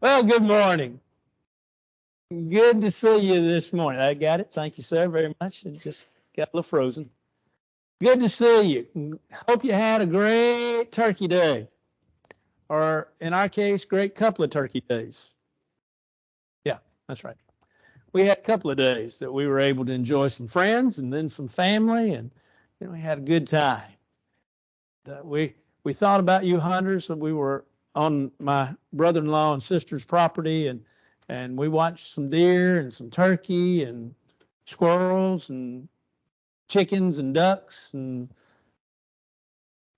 Well, good morning. Good to see you this morning. I got it. Thank you, sir, very much. It just got a little frozen. Good to see you. Hope you had a great turkey day, or in our case, great couple of turkey days. Yeah, that's right. We had a couple of days that we were able to enjoy some friends and then some family, and we had a good time. We thought about you hunters. We were on my brother-in-law and sister's property, and we watched some deer and some turkey and squirrels and chickens and ducks. And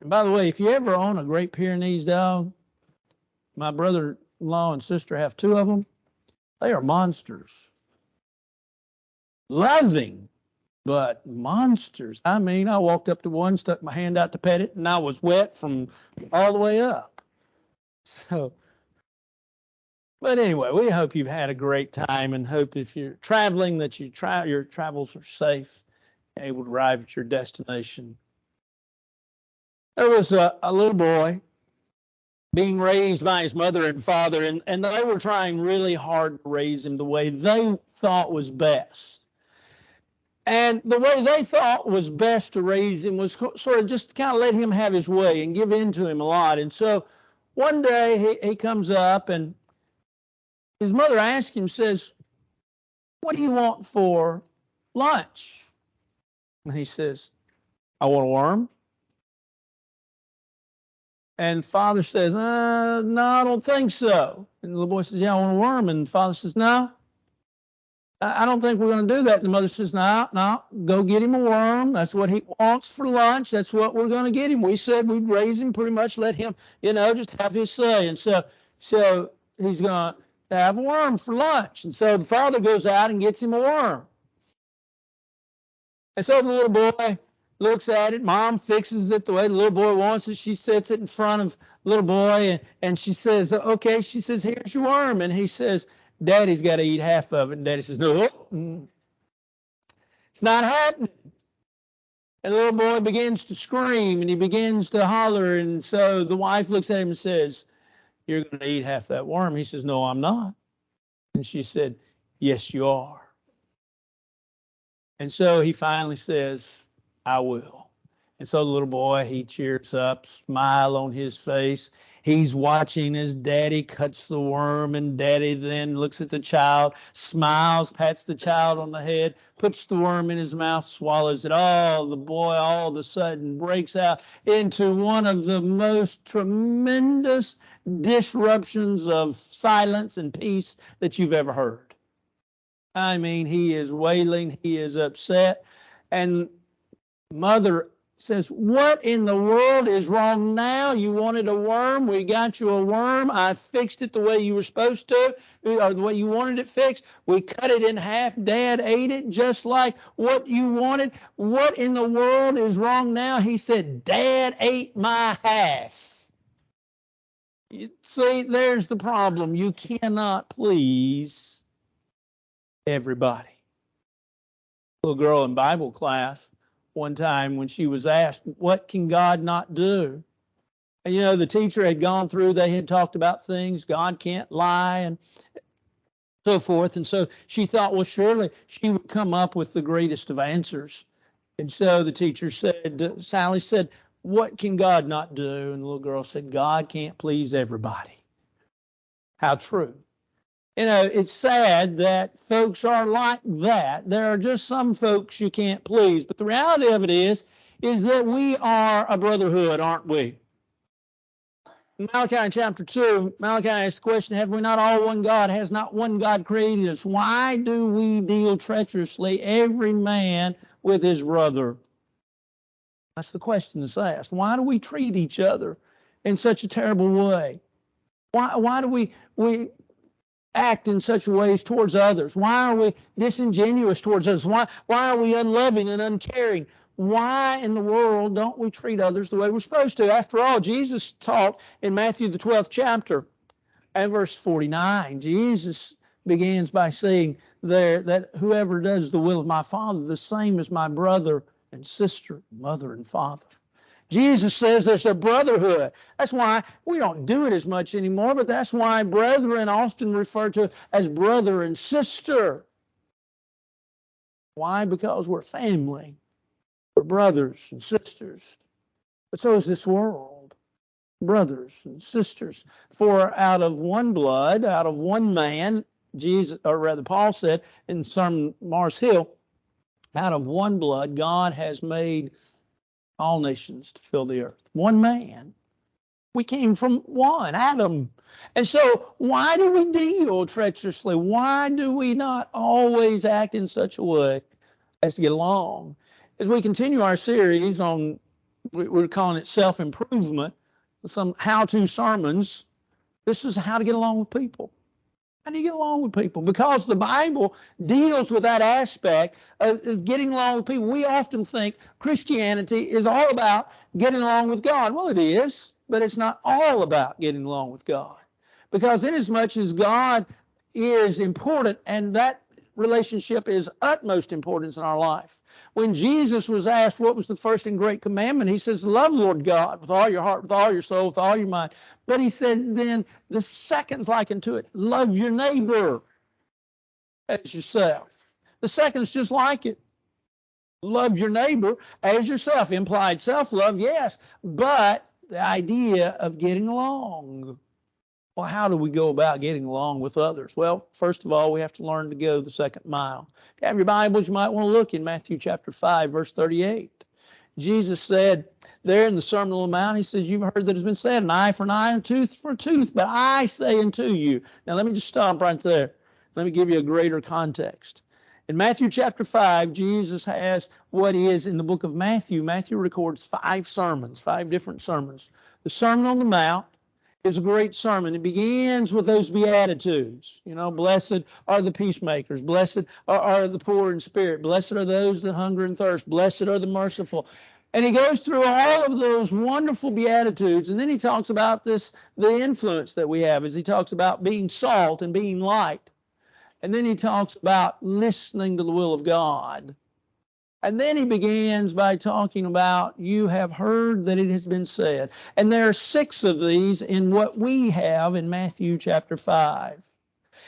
by the way, if you ever own a Great Pyrenees dog, my brother-in-law and sister have two of them. They are monsters. Loving, but monsters. I mean, I walked up to one, stuck my hand out to pet it, and I was wet from all the way up. But anyway, we hope you've had a great time, and hope if you're traveling that your travels are safe, able to arrive at your destination. There was a little boy being raised by his mother and father, and they were trying really hard to raise him the way they thought was best. And the way they thought was best to raise him was sort of just kind of let him have his way and give in to him a lot. And so one day he comes up, and his mother asks him, says, "What do you want for lunch?" And he says, "I want a worm." And father says, "No, I don't think so." And the little boy says, "Yeah, I want a worm." And the father says, "No, I don't think we're going to do that." And the mother says, "No, go get him a worm. That's what he wants for lunch. That's what we're going to get him. We said we'd raise him, pretty much let him, just have his say." And so he's going to have a worm for lunch. And so the father goes out and gets him a worm. And so the little boy looks at it. Mom fixes it the way the little boy wants it. She sets it in front of the little boy, and she says, "Okay." She says, "Here's your worm." And he says, "Daddy's got to eat half of it." And Daddy says, "No, it's not happening." And the little boy begins to scream, and he begins to holler. And so the wife looks at him and says, "You're going to eat half that worm." He says, "No, I'm not." And she said, "Yes, you are." And so he finally says, "I will." And so the little boy, he cheers up, smile on his face. He's watching as Daddy cuts the worm, and Daddy then looks at the child, smiles, pats the child on the head, puts the worm in his mouth, swallows it. Oh, the boy all of a sudden breaks out into one of the most tremendous disruptions of silence and peace that you've ever heard. I mean, he is wailing, he is upset, and mother says, "What in the world is wrong now? You wanted a worm. We got you a worm. I fixed it the way you were supposed to, or the way you wanted it fixed. We cut it in half. Dad ate it just like what you wanted. What in the world is wrong now?" He said, "Dad ate my half." See, there's the problem. You cannot please everybody. Little girl in Bible class one time, when she was asked, "What can God not do?" And the teacher had gone through, they had talked about things, God can't lie and so forth. And so she thought, well, surely she would come up with the greatest of answers. And so the teacher said, Sally said, "What can God not do?" And the little girl said, "God can't please everybody." How true. It's sad that folks are like that. There are just some folks you can't please. But the reality of it is that we are a brotherhood, aren't we? In Malachi chapter 2, Malachi asks the question, "Have we not all one God? Has not one God created us? Why do we deal treacherously, every man with his brother?" That's the question that's asked. Why do we treat each other in such a terrible way? Why do we act in such ways towards others? Why are we disingenuous towards others? Why are we unloving and uncaring? Why in the world don't we treat others the way we're supposed to? After all, Jesus taught in Matthew the 12th chapter and verse 49, Jesus begins by saying there that whoever does the will of my Father, the same as my brother and sister, mother and father. Jesus says there's a brotherhood. That's why we don't do it as much anymore, but that's why brethren often refer to as brother and sister. Why? Because we're family. We're brothers and sisters. But so is this world. Brothers and sisters. For out of one blood, out of one man, Jesus, or rather Paul said in Sermon Mars Hill, out of one blood, God has made all nations to fill the earth. One man. We came from one, Adam. And so why do we deal treacherously? Why do we not always act in such a way as to get along? As we continue our series on, we're calling it self-improvement, some how-to sermons, this is how to get along with people. How do you get along with people? Because the Bible deals with that aspect of getting along with people. We often think Christianity is all about getting along with God. Well, it is, but it's not all about getting along with God. Because inasmuch as God is important, and that relationship is utmost importance in our life. When Jesus was asked what was the first and great commandment, he says, love Lord God with all your heart, with all your soul, with all your mind. But he said, then the second's like unto it, love your neighbor as yourself. The second's just like it. Love your neighbor as yourself. Implied self-love, yes, but the idea of getting along. Well, how do we go about getting along with others? Well, first of all, we have to learn to go the second mile. If you have your Bibles, you might want to look in Matthew chapter 5, verse 38. Jesus said there in the Sermon on the Mount, he said, you've heard that it's been said, an eye for an eye and a tooth for a tooth, but I say unto you. Now, let me just stop right there. Let me give you a greater context. In Matthew chapter 5, Jesus has what is in the book of Matthew. Matthew records 5 sermons, 5 different sermons. The Sermon on the Mount is a great sermon. It begins with those Beatitudes. You know, blessed are the peacemakers. Blessed are the poor in spirit. Blessed are those that hunger and thirst. Blessed are the merciful. And he goes through all of those wonderful Beatitudes, and then he talks about the influence that we have, as he talks about being salt and being light. And then he talks about listening to the will of God. And then he begins by talking about, you have heard that it has been said. And there are 6 of these in what we have in Matthew chapter 5.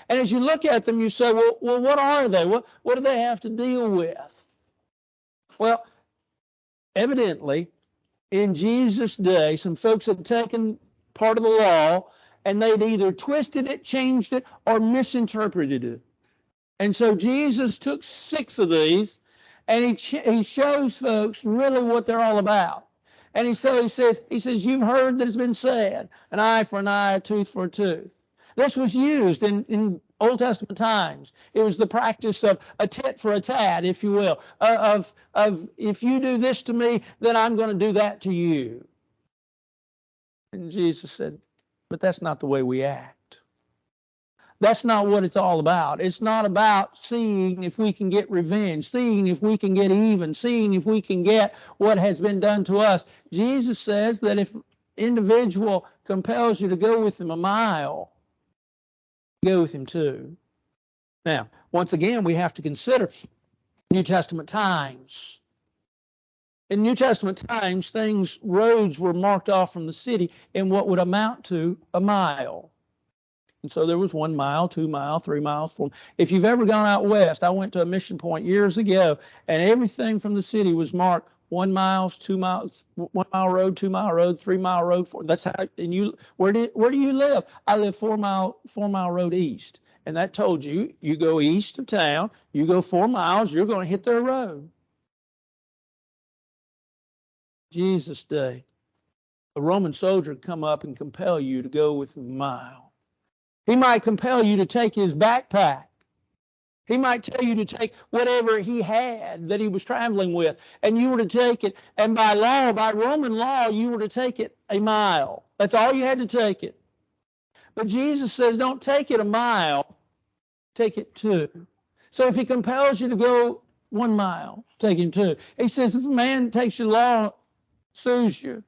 And as you look at them, you say, well, what are they? What do they have to deal with? Well, evidently, in Jesus' day, some folks had taken part of the law and they'd either twisted it, changed it, or misinterpreted it. And so Jesus took 6 of these, and he shows folks really what they're all about. And he says, you've heard that it's been said, an eye for an eye, a tooth for a tooth. This was used in Old Testament times. It was the practice of a tit for a tat, if you will, of if you do this to me, then I'm going to do that to you. And Jesus said, but that's not the way we act. That's not what it's all about. It's not about seeing if we can get revenge, seeing if we can get even, seeing if we can get what has been done to us. Jesus says that if an individual compels you to go with him a mile, go with him 2. Now, once again, we have to consider New Testament times. In New Testament times, roads were marked off from the city in what would amount to a mile. And so there was 1 mile, 2 mile, 3 miles, 4. If you've ever gone out west, I went to a mission point years ago, and everything from the city was marked 1 mile, 2 miles, 1 mile road, 2 mile road, 3 mile road. 4. That's how. And you, where do you live? I live 4 mile road east, and that told you go east of town, you go 4 miles, you're going to hit their road. Jesus' day, a Roman soldier would come up and compel you to go with a mile. He might compel you to take his backpack. He might tell you to take whatever he had that he was traveling with, and you were to take it. And by law, by Roman law, you were to take it a mile. That's all you had to take it. But Jesus says, don't take it a mile, take it 2. So if he compels you to go 1 mile, take him 2. He says, if a man takes your law, sues you,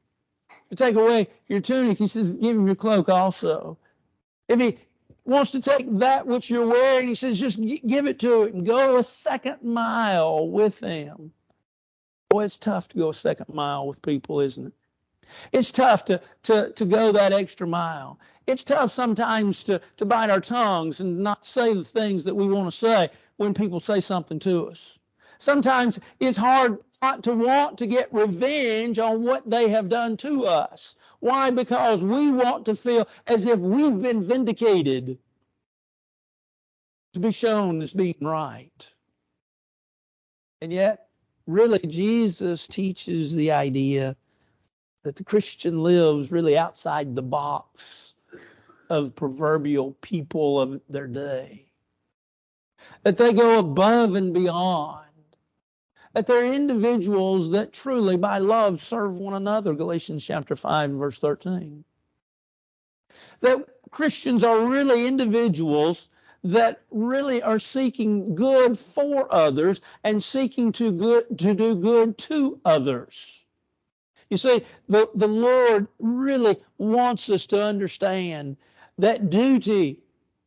to take away your tunic, he says, give him your cloak also. If he wants to take that which you're wearing, he says, just give it to it and go a second mile with them. Boy, it's tough to go a second mile with people, isn't it? It's tough to go that extra mile. It's tough sometimes to bite our tongues and not say the things that we want to say when people say something to us. Sometimes it's hard not to want to get revenge on what they have done to us. Why? Because we want to feel as if we've been vindicated, to be shown as being right. And yet, really, Jesus teaches the idea that the Christian lives really outside the box of proverbial people of their day. That they go above and beyond. That they're individuals that truly, by love, serve one another. Galatians chapter 5, verse 13. That Christians are really individuals that really are seeking good for others and seeking to do good to others. You see, the Lord really wants us to understand that duty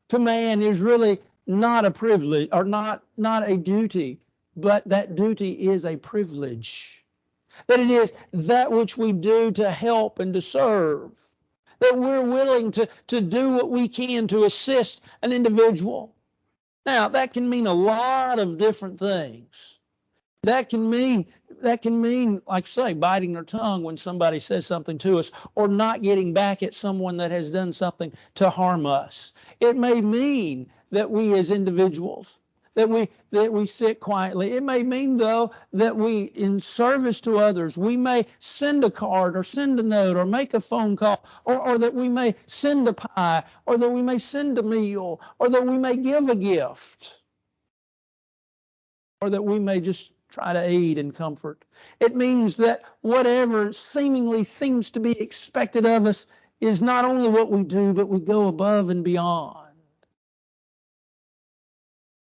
to man is really not a privilege, or not a duty, but that duty is a privilege. That it is that which we do to help and to serve. That we're willing to do what we can to assist an individual. Now, that can mean a lot of different things. That can mean, like say, biting our tongue when somebody says something to us, or not getting back at someone that has done something to harm us. It may mean that we as individuals, that we sit quietly. It may mean, though, that we, in service to others, we may send a card or send a note or make a phone call, or that we may send a pie, or that we may send a meal, or that we may give a gift, or that we may just try to aid and comfort. It means that whatever seemingly seems to be expected of us is not only what we do, but we go above and beyond.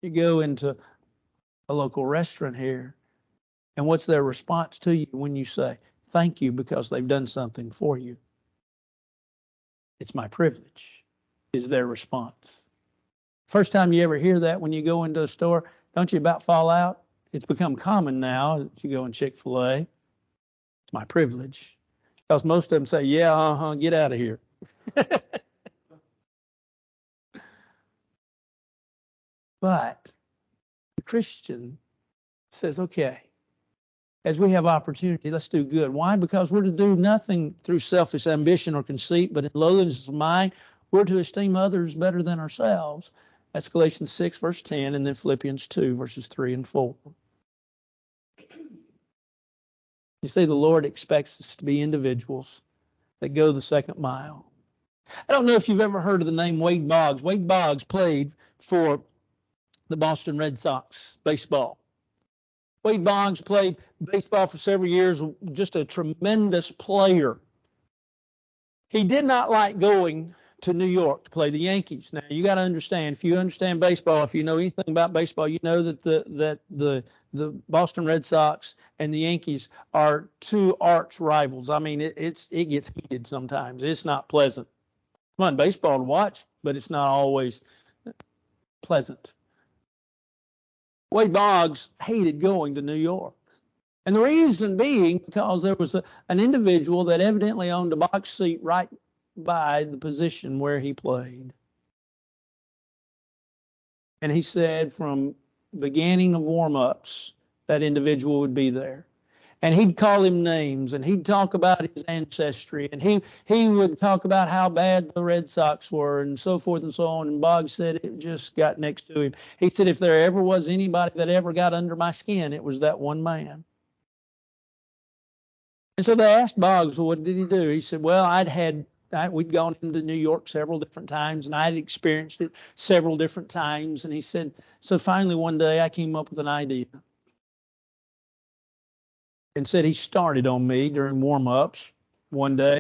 You go into a local restaurant here, and what's their response to you when you say, thank you because they've done something for you? It's my privilege, is their response. First time you ever hear that when you go into a store, don't you about fall out? It's become common now that you go in Chick-fil-A. It's my privilege. Because most of them say, yeah, get out of here. But the Christian says, okay, as we have opportunity, let's do good. Why? Because we're to do nothing through selfish ambition or conceit, but in lowliness of mind, we're to esteem others better than ourselves. That's Galatians 6, verse 10, and then Philippians 2, verses 3 and 4. You see, the Lord expects us to be individuals that go the second mile. I don't know if you've ever heard of the name Wade Boggs. Wade Boggs played for the Boston Red Sox baseball. Wade Boggs played baseball for several years, just a tremendous player. He did not like going to New York to play the Yankees. Now, you got to understand, if you understand baseball, if you know anything about baseball, you know that the Boston Red Sox and the Yankees are two arch rivals. I mean, it gets heated sometimes. It's not pleasant. It's fun baseball to watch, but it's not always pleasant. Wade Boggs hated going to New York. And the reason being because there was an individual that evidently owned a box seat right by the position where he played. And he said from beginning of warm-ups, that individual would be there. And he'd call him names, and he'd talk about his ancestry, and he would talk about how bad the Red Sox were, and so forth and so on. And Boggs said it just got next to him. He said, if there ever was anybody that ever got under my skin, it was that one man. And so they asked Boggs, well, what did he do? He said, well, we'd gone into New York several different times, and I'd experienced it several different times. And he said, so finally one day I came up with an idea. And said he started on me during warm-ups one day.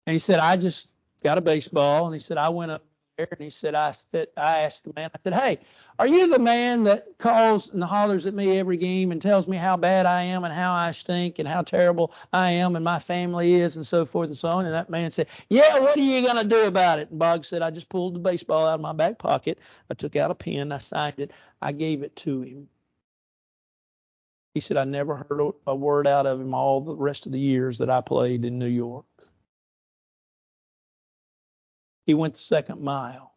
And he said, I just got a baseball. And he said, I went up there, and he said, I asked the man, I said, hey, are you the man that calls and hollers at me every game and tells me how bad I am and how I stink and how terrible I am and my family is and so forth and so on? And that man said, yeah, what are you going to do about it? And Boggs said, I just pulled the baseball out of my back pocket. I took out a pen. I signed it. I gave it to him. He said, I never heard a word out of him all the rest of the years that I played in New York. He went the second mile.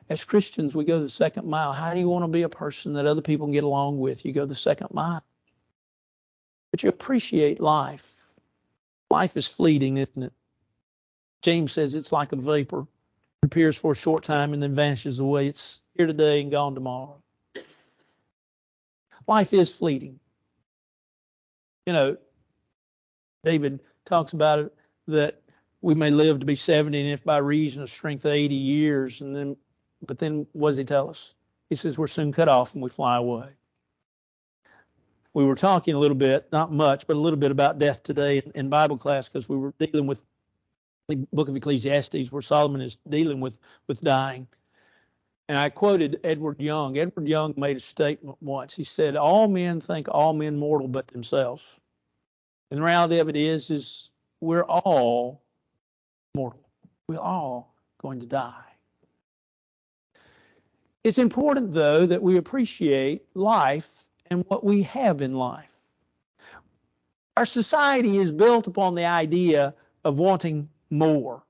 As Christians, we go the second mile. How do you want to be a person that other people can get along with? You go the second mile. But you appreciate life. Life is fleeting, isn't it? James says it's like a vapor. It appears for a short time and then vanishes away. It's here today and gone tomorrow. Life is fleeting. You know, David talks about it that we may live to be 70, and if by reason of strength 80 years, but then what does he tell us? He says we're soon cut off and we fly away. We were talking a little bit, not much, but a little bit about death today in Bible class, because we were dealing with the book of Ecclesiastes, where Solomon is dealing with dying. And I quoted Edward Young. Edward Young made a statement once. He said, all men think all men mortal but themselves. And the reality of it is we're all mortal. We're all going to die. It's important, though, that we appreciate life and what we have in life. Our society is built upon the idea of wanting more.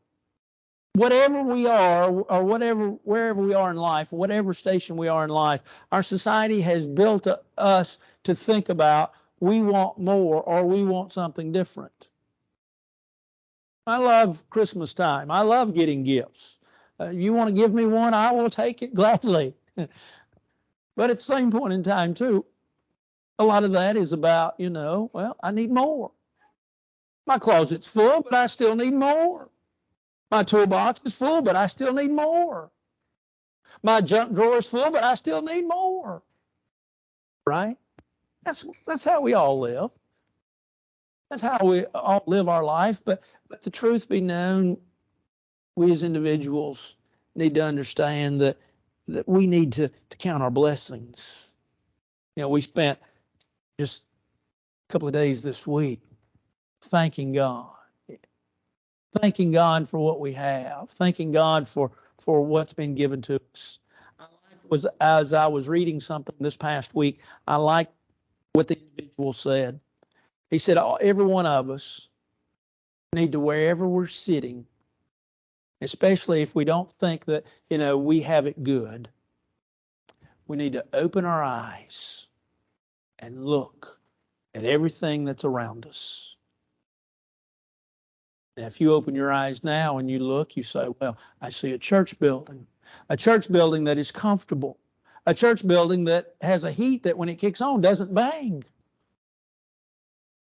Whatever we are, or wherever we are in life, whatever station we are in life, our society has built us to think about we want more or we want something different. I love Christmas time. I love getting gifts. You want to give me one, I will take it gladly. But at the same point in time, too, a lot of that is about, I need more. My closet's full, but I still need more. My toolbox is full, but I still need more. My junk drawer is full, but I still need more. Right? That's how we all live. That's how we all live our life. But the truth be known, we as individuals need to understand that we need to count our blessings. We spent just a couple of days this week thanking God for what we have, thanking God for what's been given to us. As I was reading something this past week, I liked what the individual said. He said, every one of us need to, wherever we're sitting, especially if we don't think that, we have it good, we need to open our eyes and look at everything that's around us. And if you open your eyes now and you look, you say, well, I see a church building that is comfortable, a church building that has a heat that when it kicks on doesn't bang.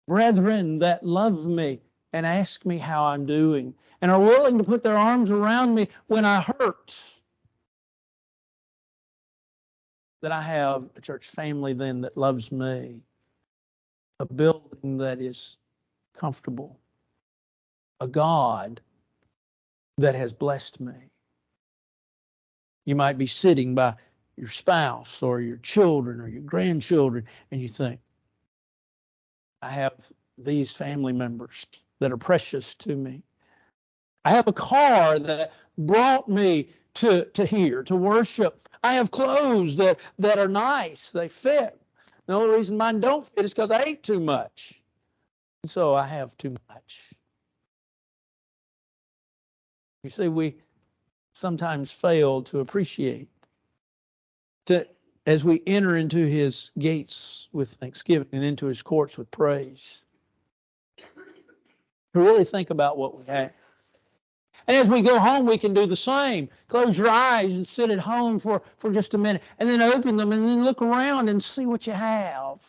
Brethren that love me and ask me how I'm doing and are willing to put their arms around me when I hurt. That I have a church family then that loves me, a building that is comfortable, a God that has blessed me. You might be sitting by your spouse or your children or your grandchildren, and you think, I have these family members that are precious to me. I have a car that brought me to here, to worship. I have clothes that are nice, they fit. The only reason mine don't fit is because I ate too much. So I have too much. You see, we sometimes fail to appreciate as we enter into his gates with thanksgiving and into his courts with praise, to really think about what we have. And as we go home, we can do the same. Close your eyes and sit at home for just a minute, and then open them and then look around and see what you have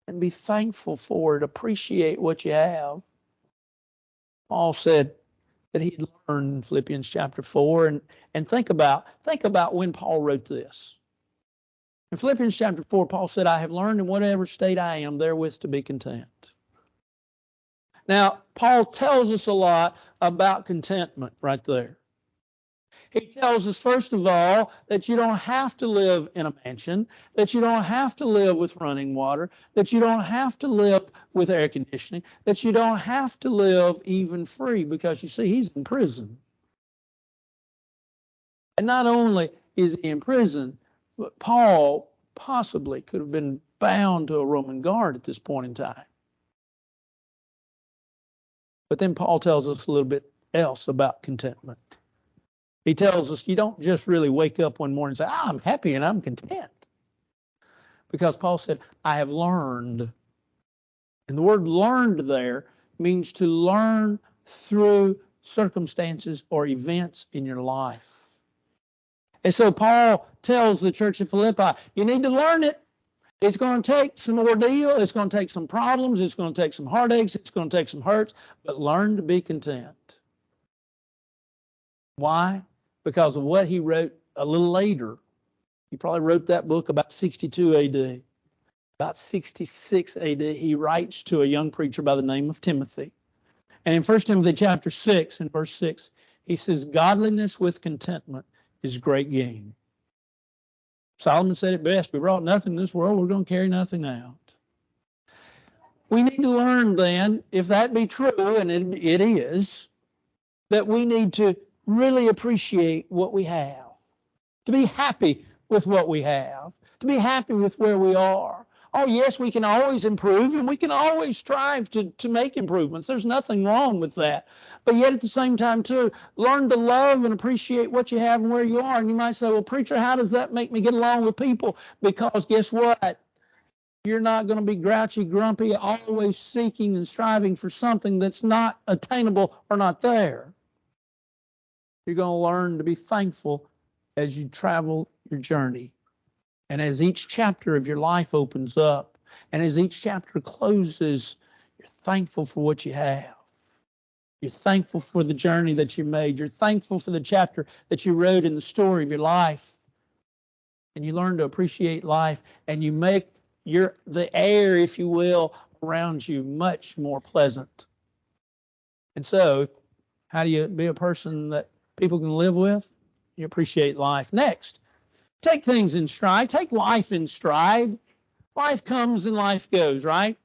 and be thankful for it. Appreciate what you have. Paul said that he'd learned in Philippians chapter 4, and think about when Paul wrote this. In Philippians chapter 4, Paul said, I have learned in whatever state I am therewith to be content. Now, Paul tells us a lot about contentment right there. He tells us, first of all, that you don't have to live in a mansion, that you don't have to live with running water, that you don't have to live with air conditioning, that you don't have to live even free, because you see, he's in prison. And not only is he in prison, but Paul possibly could have been bound to a Roman guard at this point in time. But then Paul tells us a little bit else about contentment. He tells us you don't just really wake up one morning and say, I'm happy and I'm content. Because Paul said, I have learned. And the word learned there means to learn through circumstances or events in your life. And so Paul tells the church of Philippi, you need to learn it. It's going to take some ordeal. It's going to take some problems. It's going to take some heartaches. It's going to take some hurts. But learn to be content. Why? Because of what he wrote a little later. He probably wrote that book about 62 AD. About 66 AD, he writes to a young preacher by the name of Timothy. And in 1 Timothy chapter 6, in verse 6, he says, godliness with contentment is great gain. Solomon said it best, we brought nothing in this world, we're going to carry nothing out. We need to learn then, if that be true, and it is, that we need to really appreciate what we have, to be happy with what we have, to be happy with where we are. Oh, yes, we can always improve, and we can always strive to make improvements. There's nothing wrong with that. But yet at the same time, too, learn to love and appreciate what you have and where you are. And you might say, well, preacher, how does that make me get along with people? Because guess what? You're not going to be grouchy, grumpy, always seeking and striving for something that's not attainable or not there. You're going to learn to be thankful as you travel your journey. And as each chapter of your life opens up, and as each chapter closes, you're thankful for what you have. You're thankful for the journey that you made. You're thankful for the chapter that you wrote in the story of your life. And you learn to appreciate life, and you make the air, if you will, around you much more pleasant. And so, how do you be a person that people can live with? You appreciate life. Next. Take things in stride. Take life in stride. Life comes and life goes, right?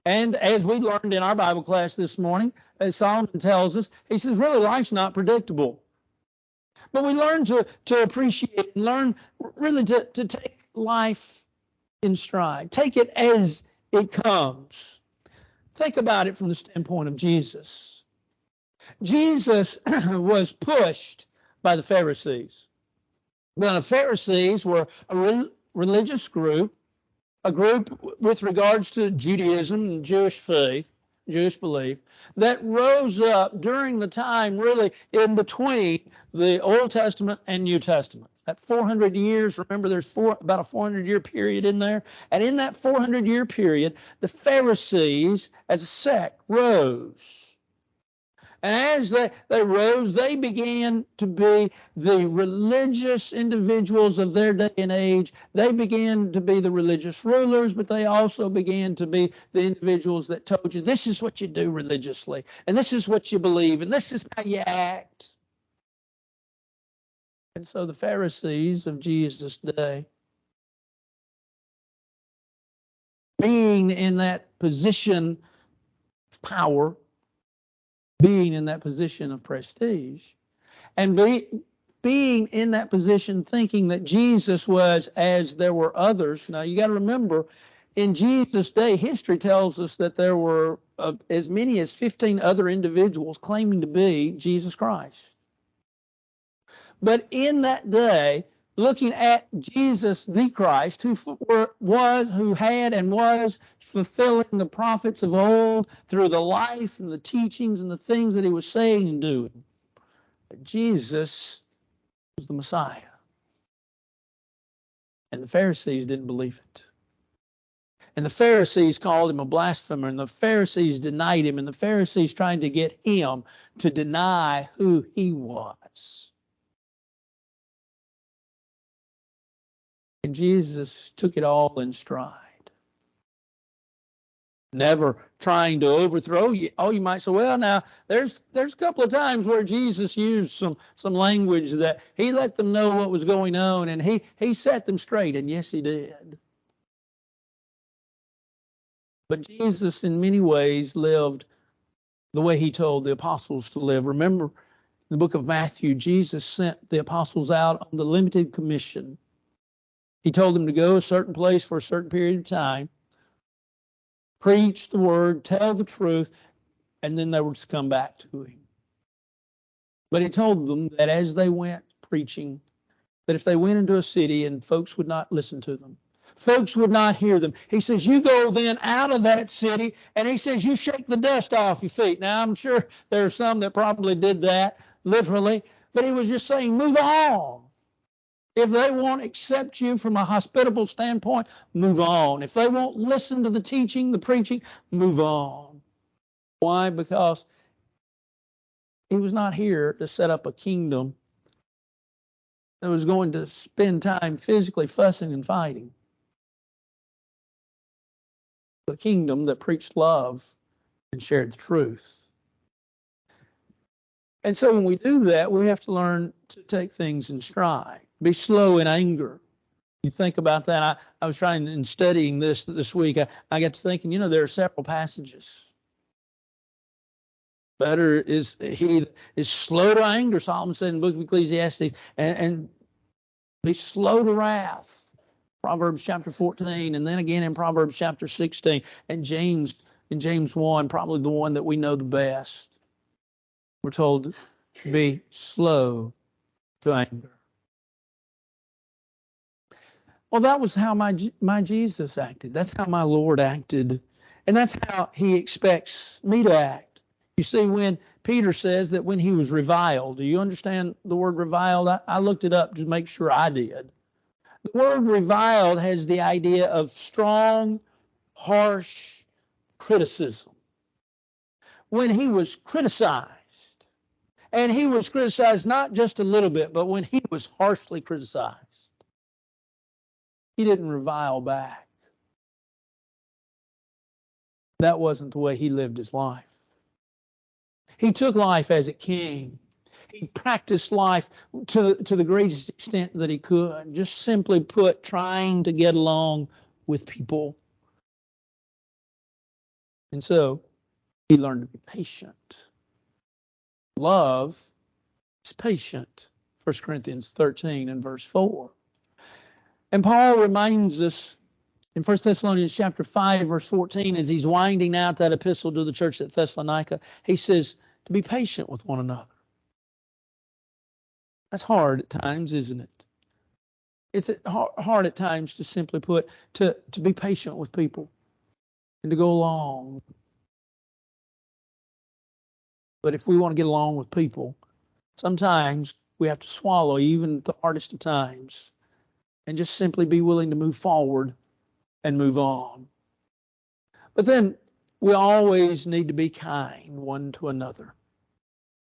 And as we learned in our Bible class this morning, as Solomon tells us, he says, really, life's not predictable. But we learn to appreciate and learn really to take life in stride. Take it as it comes. Think about it from the standpoint of Jesus. Jesus was pushed by the Pharisees. Now, the Pharisees were a religious group, a group with regards to Judaism and Jewish faith, Jewish belief, that rose up during the time really in between the Old Testament and New Testament. That 400 years, remember there's about a 400-year period in there. And in that 400-year period, the Pharisees as a sect rose. And as they rose, they began to be the religious individuals of their day and age. They began to be the religious rulers, but they also began to be the individuals that told you, this is what you do religiously, and this is what you believe, and this is how you act. And so the Pharisees of Jesus' day, being in that position of power, being in that position of prestige, and being in that position thinking that Jesus was as there were others. Now, you got to remember, in Jesus' day, history tells us that there were as many as 15 other individuals claiming to be Jesus Christ. But in that day, looking at Jesus the Christ, who had and was fulfilling the prophets of old through the life and the teachings and the things that he was saying and doing. But Jesus was the Messiah. And the Pharisees didn't believe it. And the Pharisees called him a blasphemer, and the Pharisees denied him, and the Pharisees tried to get him to deny who he was. And Jesus took it all in stride. Never trying to overthrow you. Oh, you might say, well, now there's a couple of times where Jesus used some language that he let them know what was going on, and he set them straight, and yes, he did. But Jesus, in many ways, lived the way he told the apostles to live. Remember, in the book of Matthew, Jesus sent the apostles out on the limited commission He told them to go a certain place for a certain period of time, preach the word, tell the truth, and then they were to come back to him. But he told them that as they went preaching, that if they went into a city and folks would not listen to them, folks would not hear them, he says, you go then out of that city, and he says, you shake the dust off your feet. Now, I'm sure there are some that probably did that literally, but he was just saying, move on. If they won't accept you from a hospitable standpoint, move on. If they won't listen to the teaching, the preaching, move on. Why? Because he was not here to set up a kingdom that was going to spend time physically fussing and fighting. A kingdom that preached love and shared the truth. And so when we do that, we have to learn to take things in stride. Be slow in anger. You think about that. I was trying in studying this week. I got to thinking, there are several passages. Better is he is slow to anger, Solomon said in the book of Ecclesiastes, and be slow to wrath. Proverbs chapter 14, and then again in Proverbs chapter 16, and James 1, probably the one that we know the best. We're told to be slow to anger. Well, that was how my Jesus acted. That's how my Lord acted. And that's how he expects me to act. You see, when Peter says that when he was reviled, do you understand the word reviled? I looked it up to make sure I did. The word reviled has the idea of strong, harsh criticism. When he was criticized, and he was criticized not just a little bit, but when he was harshly criticized, he didn't revile back. That wasn't the way he lived his life. He took life as it came. He practiced life to the greatest extent that he could. Just simply put, trying to get along with people. And so he learned to be patient. Love is patient. 1 Corinthians 13 and verse 4. And Paul reminds us in 1 Thessalonians chapter 5, verse 14, as he's winding out that epistle to the church at Thessalonica, he says to be patient with one another. That's hard at times, isn't it? It's hard at times to simply put, to be patient with people and to go along. But if we want to get along with people, sometimes we have to swallow even the hardest of times and just simply be willing to move forward and move on. But then we always need to be kind one to another.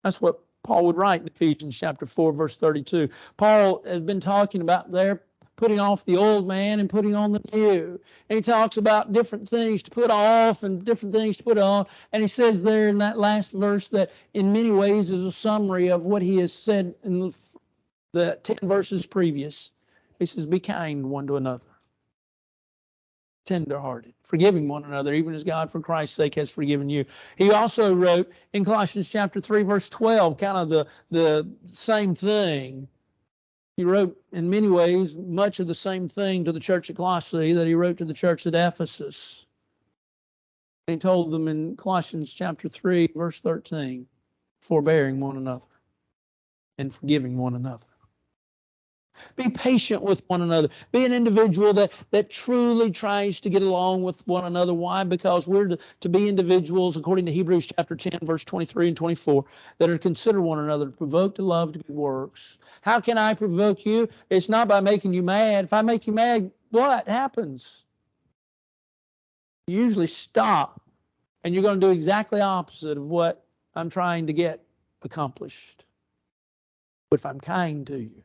That's what Paul would write in Ephesians chapter 4, verse 32. Paul has been talking about there putting off the old man and putting on the new. And he talks about different things to put off and different things to put on. And he says there in that last verse that in many ways is a summary of what he has said in the 10 verses previous. He says, be kind one to another. Tenderhearted, forgiving one another, even as God for Christ's sake has forgiven you. He also wrote in Colossians chapter 3, verse 12, kind of the same thing. He wrote in many ways much of the same thing to the church at Colossae that he wrote to the church at Ephesus. And he told them in Colossians chapter 3, verse 13, forbearing one another and forgiving one another. Be patient with one another. Be an individual that truly tries to get along with one another. Why? Because we're to be individuals, according to Hebrews chapter 10, verse 23 and 24, that are to consider one another, to provoke to love, to good works. How can I provoke you? It's not by making you mad. If I make you mad, what happens? You usually stop, and you're going to do exactly opposite of what I'm trying to get accomplished. But if I'm kind to you,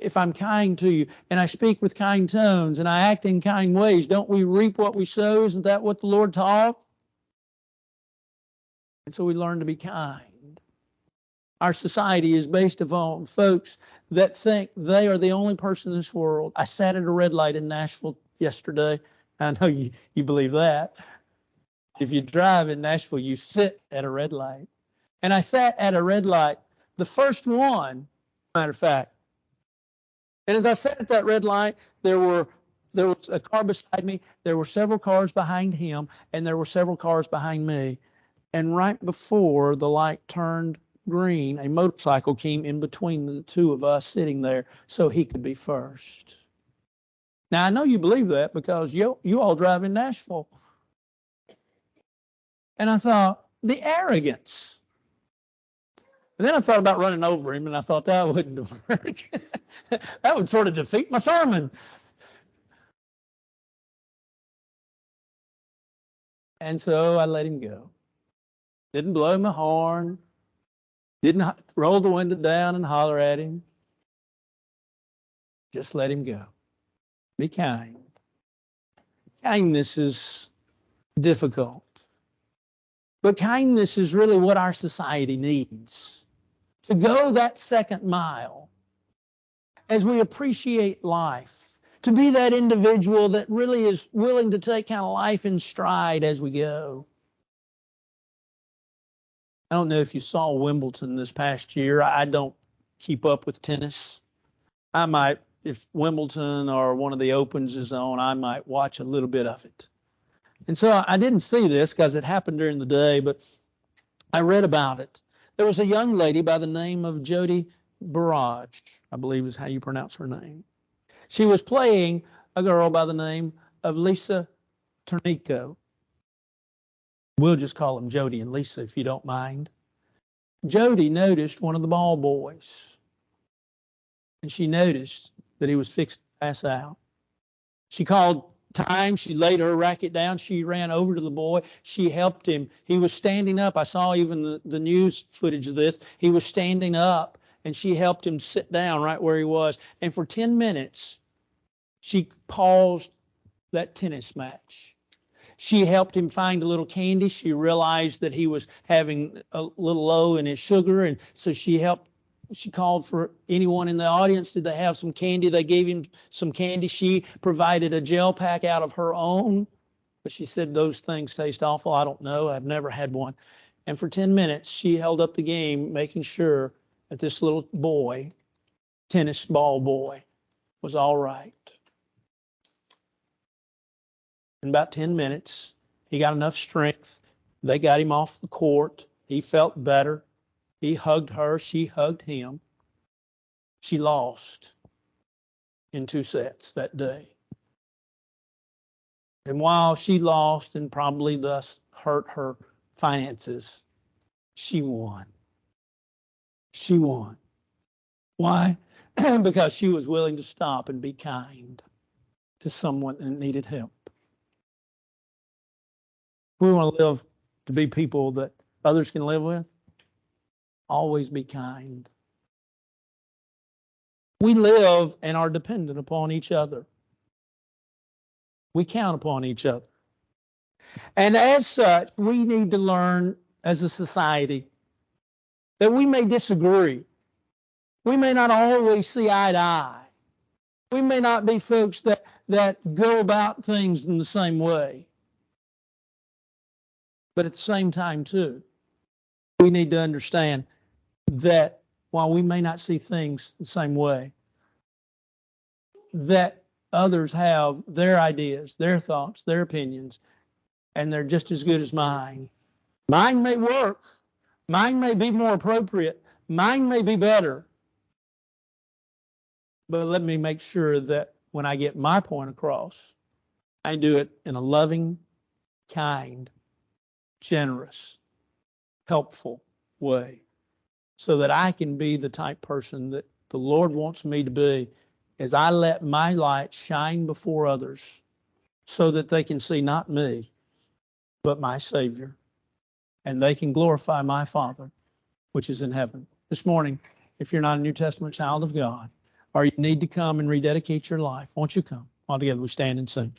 if I'm kind to you and I speak with kind tones and I act in kind ways, don't we reap what we sow? Isn't that what the Lord taught? And so we learn to be kind. Our society is based upon folks that think they are the only person in this world. I sat at a red light in Nashville yesterday. I know you believe that. If you drive in Nashville, you sit at a red light. And I sat at a red light, the first one, matter of fact, And as I sat at that red light, there was a car beside me, there were several cars behind him, and there were several cars behind me. And right before the light turned green, a motorcycle came in between the two of us sitting there so he could be first. Now, I know you believe that because you all drive in Nashville. And I thought, the arrogance. And then I thought about running over him, and I thought that wouldn't work. That would sort of defeat my sermon. And so I let him go. Didn't blow my horn. Didn't roll the window down and holler at him. Just let him go. Be kind. Kindness is difficult. But kindness is really what our society needs. To go that second mile as we appreciate life. To be that individual that really is willing to take kind of life in stride as we go. I don't know if you saw Wimbledon this past year. I don't keep up with tennis. I might, if Wimbledon or one of the Opens is on, I might watch a little bit of it. And so I didn't see this because it happened during the day, but I read about it. There was a young lady by the name of Jodi Barrage, I believe is how you pronounce her name. She was playing a girl by the name of Lisa Turnico. We'll just call them Jodi and Lisa if you don't mind. Jodi noticed one of the ball boys, and she noticed that he was fixed to pass out. She called time. She laid her racket down. She ran over to the boy. She helped him. He was standing up. I saw even the news footage of this. He was standing up, and she helped him sit down right where he was. And for 10 minutes, she paused that tennis match. She helped him find a little candy. She realized that he was having a little low in his sugar, and so she called for anyone in the audience. Did they have some candy? They gave him some candy. She provided a gel pack out of her own, but she said those things taste awful. I don't know. I've never had one. And for 10 minutes, she held up the game, making sure that this little boy, tennis ball boy, was all right. In about 10 minutes, he got enough strength. They got him off the court. He felt better. He hugged her. She hugged him. She lost in 2 sets that day. And while she lost and probably thus hurt her finances, she won. She won. Why? Because she was willing to stop and be kind to someone that needed help. We want to live to be people that others can live with. Always be kind. We live and are dependent upon each other. We count upon each other. And as such, we need to learn as a society that we may disagree. We may not always see eye to eye. We may not be folks that go about things in the same way. But at the same time, too, we need to understand that while we may not see things the same way, that others have their ideas, their thoughts, their opinions, and they're just as good as mine. Mine may work. Mine may be more appropriate. Mine may be better. But let me make sure that when I get my point across, I do it in a loving, kind, generous, helpful way so that I can be the type person that the Lord wants me to be as I let my light shine before others so that they can see not me, but my Savior, and they can glorify my Father, which is in heaven. This morning, if you're not a New Testament child of God, or you need to come and rededicate your life, won't you come? All together we stand and sing.